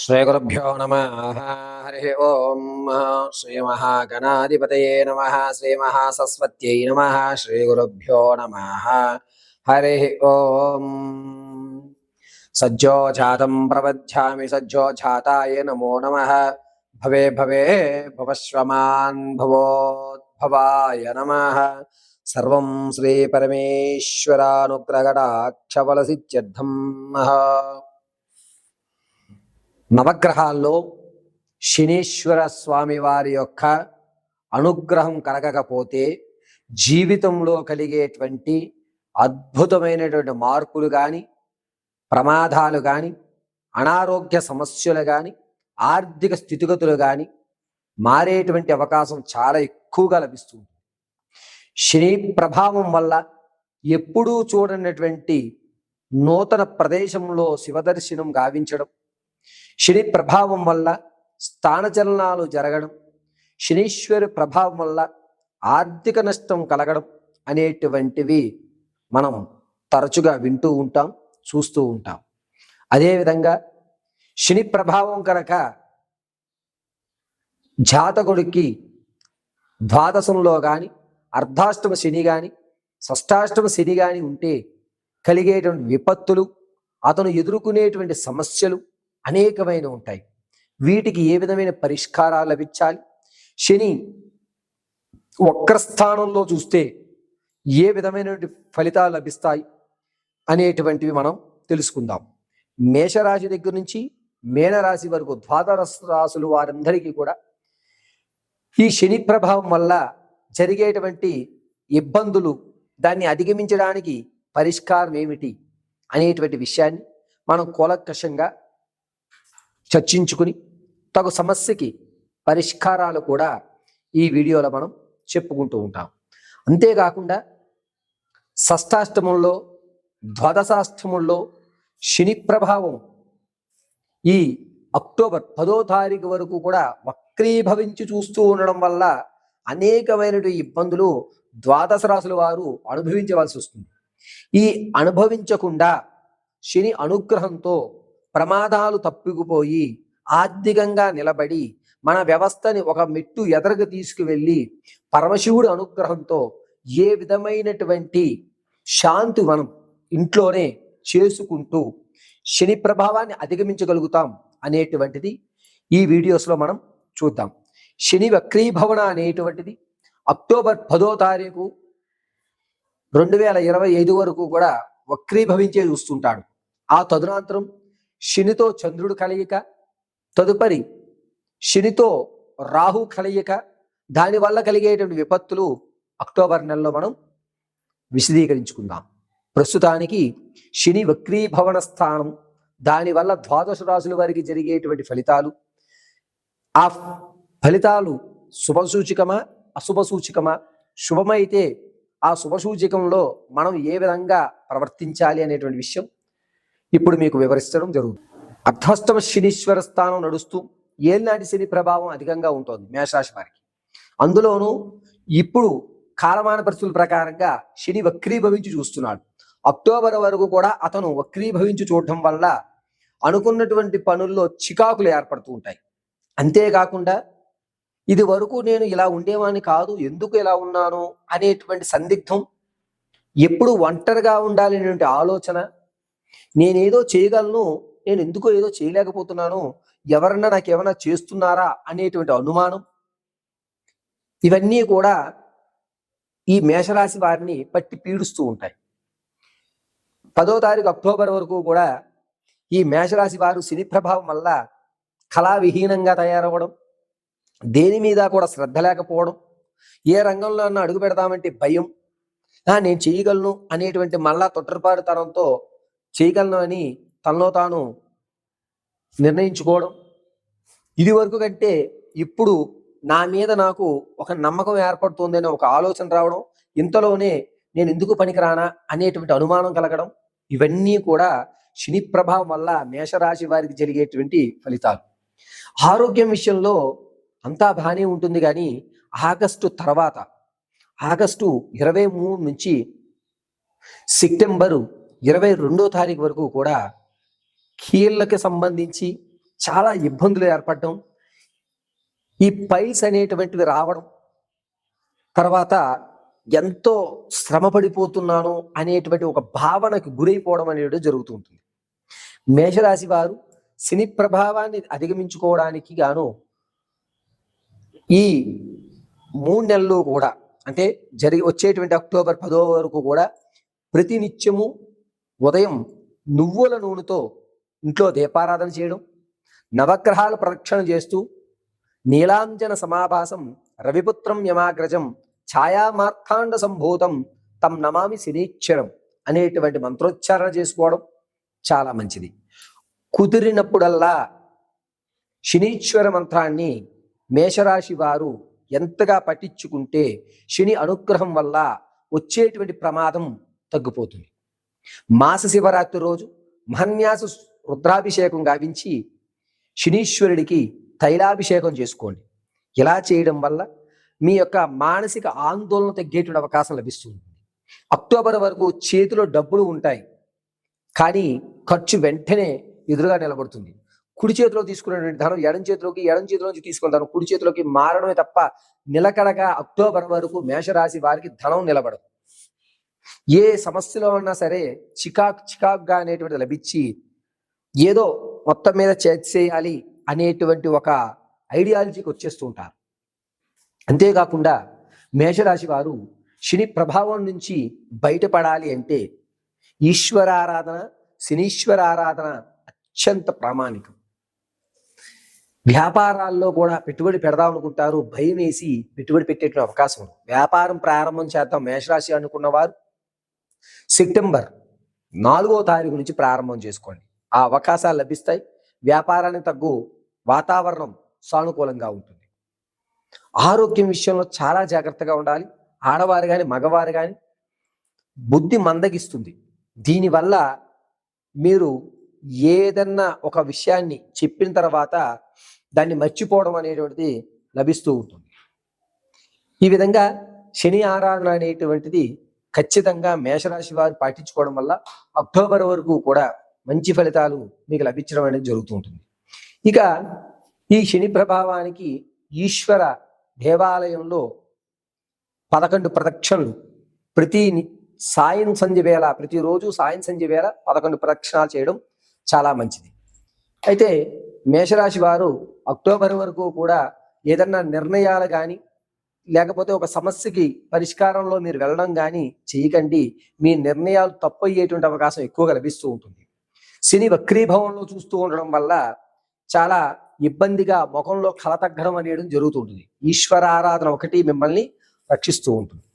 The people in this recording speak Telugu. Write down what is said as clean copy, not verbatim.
శ్రీగురుభ్యో నమః. హరి ఓం. శ్రీమహాగణాధిపతయే నమః. శ్రీమహాసరస్వత్యై నమః. శ్రీగురుభ్యో నమః. హరి ఓం. సజ్జోజాతం ప్రపద్యామి సజ్జోజాతాయ నమో నమః. భవే భవే భవశ్వమాన్ భవోద్భవాయ నమః. సర్వం శ్రీ పరమేశ్వరానుగ్రహకటాక్షఫలసిద్ధ్యర్థం. నవగ్రహాల్లో శనీశ్వర స్వామి వారి యొక్క అనుగ్రహం కలగకపోతే జీవితంలో కలిగేటువంటి అద్భుతమైనటువంటి మార్పులు కానీ, ప్రమాదాలు కానీ, అనారోగ్య సమస్యలు కానీ, ఆర్థిక స్థితిగతులు కానీ మారేటువంటి అవకాశం చాలా ఎక్కువగా లభిస్తుంది. శని ప్రభావం వల్ల ఎప్పుడూ చూడనటువంటి నూతన ప్రదేశంలో శివదర్శనం గావించడం, శని ప్రభావం వల్ల స్థానచలనాలు జరగడం, శనీశ్వరి ప్రభావం వల్ల ఆర్థిక నష్టం కలగడం అనేటువంటివి మనం తరచుగా వింటూ ఉంటాం, చూస్తూ ఉంటాం. అదేవిధంగా శని ప్రభావం కనుక జాతకుడికి ద్వాదశంలో కానీ, అర్ధాష్టమ శని కానీ, షష్టాష్టమ శని కానీ ఉంటే కలిగేటువంటి విపత్తులు, అతను ఎదుర్కొనేటువంటి సమస్యలు అనేకమైన ఉంటాయి. వీటికి ఏ విధమైన పరిష్కారాలు లభించాలి, శని వక్రస్థానంలో చూస్తే ఏ విధమైనటువంటి ఫలితాలు లభిస్తాయి అనేటువంటివి మనం తెలుసుకుందాం. మేషరాశి దగ్గర నుంచి మీనరాశి వరకు ద్వాదశ రాశులు వారందరికీ కూడా ఈ శని ప్రభావం వల్ల జరిగేటువంటి ఇబ్బందులు, దాన్ని అధిగమించడానికి పరిష్కారం ఏమిటి అనేటువంటి విషయాన్ని మనం కూలంకషంగా చర్చించుకుని తగు సమస్యకి పరిష్కారాలు కూడా ఈ వీడియోలో మనం చెప్పుకుంటూ ఉంటాం. అంతేకాకుండా షష్టాష్టమంలో, ద్వాదశాష్టమంలో శని ప్రభావం ఈ అక్టోబర్ 10వ తారీఖు వరకు కూడా వక్రీభవించి చూస్తూ ఉండడం వల్ల అనేకమైనటువంటి ఇబ్బందులు ద్వాదశ రాశుల వారు అనుభవించవలసి వస్తుంది. ఈ అనుభవించకుండా శని అనుగ్రహంతో ప్రమాదాలు తప్పిపోయి ఆర్థికంగా నిలబడి మన వ్యవస్థని ఒక మెట్టు ఎదరకు తీసుకువెళ్ళి పరమశివుడి అనుగ్రహంతో ఏ విధమైనటువంటి శాంతి మనం ఇంట్లోనే చేసుకుంటూ శని ప్రభావాన్ని అధిగమించగలుగుతాం అనేటువంటిది ఈ వీడియోస్లో మనం చూద్దాం. శని వక్రీభవన అనేటువంటిది అక్టోబర్ 10వ తారీఖు 2025 వరకు కూడా వక్రీభవించే చూస్తుంటాడు. ఆ తదునంతరం శనితో చంద్రుడు కలయిక, తదుపరి శనితో రాహు కలయిక, దానివల్ల కలిగేటువంటి విపత్తులు అక్టోబర్ నెలలో మనం విశదీకరించుకుందాం. ప్రస్తుతానికి శని వక్రీభవన స్థానం, దానివల్ల ద్వాదశ రాశుల వారికి జరిగేటువంటి ఫలితాలు, ఆ ఫలితాలు శుభసూచికమా అశుభసూచికమా, శుభమైతే ఆ శుభసూచికంలో మనం ఏ విధంగా ప్రవర్తించాలి అనేటువంటి విషయం ఇప్పుడు మీకు వివరించడం జరుగుతుంది. అర్ధాష్టమ శనీశ్వర స్థానం నడుస్తూ ఏళ్ళనాటి శని ప్రభావం అధికంగా ఉంటుంది మేషరాశి వారికి. అందులోనూ ఇప్పుడు కాలమాన పరిస్థితుల ప్రకారంగా శని వక్రీభవించి చూస్తున్నాడు. అక్టోబర్ వరకు కూడా అతను వక్రీభవించి చూడటం వల్ల అనుకున్నటువంటి పనుల్లో చికాకులు ఏర్పడుతూ ఉంటాయి. అంతేకాకుండా ఇది వరకు నేను ఇలా ఉండేవాడిని కాదు, ఎందుకు ఇలా ఉన్నాను అనేటువంటి సందిగ్ధం, ఎప్పుడు ఒంటరిగా ఉండాలి అనేటువంటి ఆలోచన, నేనేదో చేయగలను, నేను ఎందుకో ఏదో చేయలేకపోతున్నాను, ఎవరన్నా నాకేమైనా చేస్తున్నారా అనేటువంటి అనుమానం, ఇవన్నీ కూడా ఈ మేషరాశి వారిని పట్టి పీడిస్తూ ఉంటాయి. 10వ తారీఖు అక్టోబర్ వరకు కూడా ఈ మేషరాశి వారు శని ప్రభావం వల్ల కళావిహీనంగా తయారవ్వడం, దేని మీద కూడా శ్రద్ధ లేకపోవడం, ఏ రంగంలో అన్నా అడుగు పెడదామంటే భయం, నేను చేయగలను అనేటువంటి మళ్ళా తొట్టరపాటుతనంతో చేయగలను అని తనలో తాను నిర్ణయించుకోవడం, ఇది వరకు కంటే ఇప్పుడు నా మీద నాకు ఒక నమ్మకం ఏర్పడుతుంది అనే ఒక ఆలోచన రావడం, ఇంతలోనే నేను ఎందుకు పనికిరానా అనేటువంటి అనుమానం కలగడం, ఇవన్నీ కూడా శని ప్రభావం వల్ల మేషరాశి వారికి జరిగేటువంటి ఫలితాలు. ఆరోగ్యం విషయంలో అంతా బాగానే ఉంటుంది, కానీ ఆగస్టు తర్వాత, ఆగస్టు 23 నుంచి సెప్టెంబరు 22వ తారీఖు వరకు కూడా కీళ్ళకి సంబంధించి చాలా ఇబ్బందులు ఏర్పడడం, ఈ పైల్స్ అనేటువంటివి రావడం, తర్వాత ఎంతో శ్రమ పడిపోతున్నాను అనేటువంటి ఒక భావనకు గురైపోవడం అనేది జరుగుతూ ఉంటుంది. మేషరాశి వారు శని ప్రభావాన్ని అధిగమించుకోవడానికి గాను ఈ 3 నెలలు కూడా, అంటే వచ్చేటువంటి అక్టోబర్ 10వ వరకు కూడా ప్రతి నిత్యము ఉదయం నువ్వుల నూనెతో ఇంట్లో దీపారాధన చేయడం, నవగ్రహాల ప్రదక్షిణ చేస్తూ నీలాంజన సమాభాసం రవిపుత్రం యమాగ్రజం ఛాయామార్తాండ సంభూతం తం నమామి శనీశ్వరం అనేటువంటి మంత్రోచ్చారణ చేసుకోవడం చాలా మంచిది. కుదిరినప్పుడల్లా శనీశ్వర మంత్రాన్ని మేషరాశి వారు ఎంతగా పఠించుకుంటే శని అనుగ్రహం వల్ల వచ్చేటువంటి ప్రమాదం తగ్గిపోతుంది. మాస శివరాత్రి రోజు మహన్యాస రుద్రాభిషేకం గావించి శనీశ్వరుడికి తైలాభిషేకం చేసుకోండి. ఇలా చేయడం వల్ల మీ యొక్క మానసిక ఆందోళన తగ్గేటువంటి అవకాశం లభిస్తుంది. అక్టోబర్ వరకు చేతిలో డబ్బులు ఉంటాయి, కానీ ఖర్చు వెంటనే ఎదురుగా నిలబడుతుంది. కుడి చేతిలో తీసుకునేటువంటి ధనం ఎడం చేతిలోంచి తీసుకున్న ధనం కుడి చేతిలోకి మారడమే తప్ప నిలకడగా అక్టోబర్ వరకు మేషరాశి వారికి ధనం నిలబడదు. ఏ సమస్యలో ఉన్నా సరే చికాకుగా అనేటువంటిది లభించి ఏదో మొత్తం మీద చేయాలి అనేటువంటి ఒక ఐడియాలజీకి వచ్చేస్తూ ఉంటారు. అంతేకాకుండా మేషరాశి వారు శని ప్రభావం నుంచి బయటపడాలి అంటే ఈశ్వరారాధన, శనీశ్వర ఆరాధన అత్యంత ప్రామాణికం. వ్యాపారాల్లో కూడా పెట్టుబడి పెడదాం అనుకుంటారు, భయం వేసి పెట్టుబడి పెట్టేటువంటి అవకాశం ఉంది. వ్యాపారం ప్రారంభం చేద్దాం మేషరాశి అనుకున్న వారు సెప్టెంబర్ 4వ తారీఖు నుంచి ప్రారంభం చేసుకోండి. ఆ అవకాశాలు లభిస్తాయి. వ్యాపారానికి తగ్గు వాతావరణం సానుకూలంగా ఉంటుంది. ఆరోగ్యం విషయంలో చాలా జాగ్రత్తగా ఉండాలి. ఆడవారు కానీ మగవారు కానీ బుద్ధి మందగిస్తుంది. దీనివల్ల మీరు ఏదన్నా ఒక విషయాన్ని చెప్పిన తర్వాత దాన్ని మర్చిపోవడం అనేటువంటిది లభిస్తూ ఉంటుంది. ఈ విధంగా శని ఆరాధన అనేటువంటిది ఖచ్చితంగా మేషరాశి వారు పాటించుకోవడం వల్ల అక్టోబర్ వరకు కూడా మంచి ఫలితాలు మీకు లభించడం అనేది జరుగుతూ ఉంటుంది. ఇక ఈ శని ప్రభావానికి ఈశ్వర దేవాలయంలో 11 ప్రదక్షిణలు ప్రతిరోజు సాయం సంధ్య వేళ 11 ప్రదక్షిణాలు చేయడం చాలా మంచిది. అయితే మేషరాశి వారు అక్టోబర్ వరకు కూడా ఏదన్నా నిర్ణయాలు కానీ లేకపోతే ఒక సమస్యకి పరిష్కారంలో మీరు వెళ్ళడం కానీ చేయకండి. మీ నిర్ణయాలు తప్పు అయ్యేటువంటి అవకాశం ఎక్కువగా లభిస్తూ ఉంటుంది. శని వక్రీభవంలో చూస్తూ ఉండడం వల్ల చాలా ఇబ్బందిగా ముఖంలో కల తగ్గడం అనేది జరుగుతుంటుంది. ఈశ్వర ఆరాధన ఒకటి మిమ్మల్ని రక్షిస్తూ ఉంటుంది.